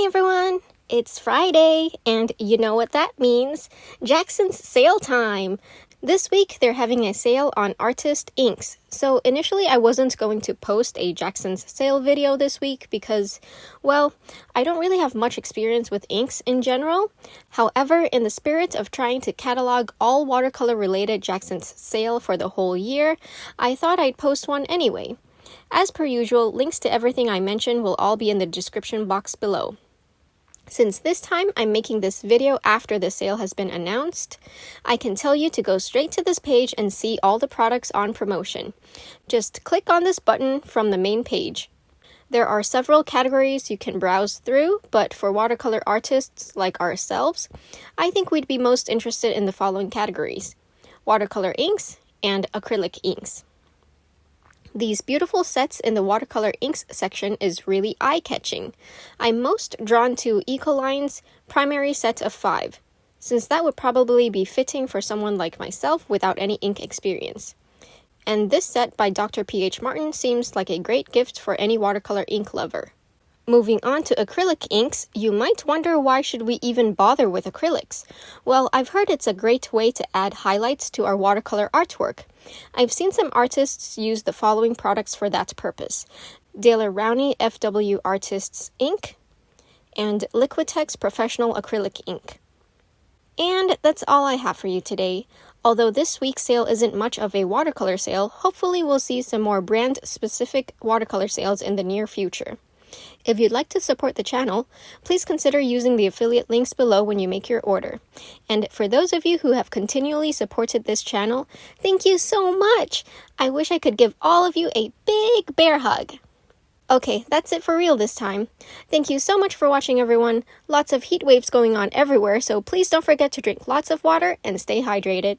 Hi everyone! It's Friday, and you know what that means. Jackson's sale time! This week they're having a sale on artist inks. So initially I wasn't going to post a Jackson's sale video this week because, well, I don't really have much experience with inks in general. However, in the spirit of trying to catalog all watercolor related Jackson's sale for the whole year, I thought I'd post one anyway. As per usual, links to everything I mentioned will all be in the description box below. Since this time I'm making this video after the sale has been announced, I can tell you to go straight to this page and see all the products on promotion. Just click on this button from the main page. There are several categories you can browse through, but for watercolor artists like ourselves, I think we'd be most interested in the following categories: watercolor inks and acrylic inks. These beautiful sets in the watercolor inks section is really eye-catching. I'm most drawn to Ecoline's primary set of 5, since that would probably be fitting for someone like myself without any ink experience. And this set by Dr. P.H. Martin seems like a great gift for any watercolor ink lover. Moving on to acrylic inks, you might wonder why should we even bother with acrylics? Well, I've heard it's a great way to add highlights to our watercolor artwork. I've seen some artists use the following products for that purpose: Daler-Rowney FW Artists Ink and Liquitex Professional Acrylic Ink. And that's all I have for you today. Although this week's sale isn't much of a watercolor sale, hopefully we'll see some more brand-specific watercolor sales in the near future. If you'd like to support the channel, please consider using the affiliate links below when you make your order. And for those of you who have continually supported this channel, thank you so much! I wish I could give all of you a big bear hug. Okay, that's it for real this time. Thank you so much for watching, everyone. Lots of heat waves going on everywhere, so please don't forget to drink lots of water and stay hydrated.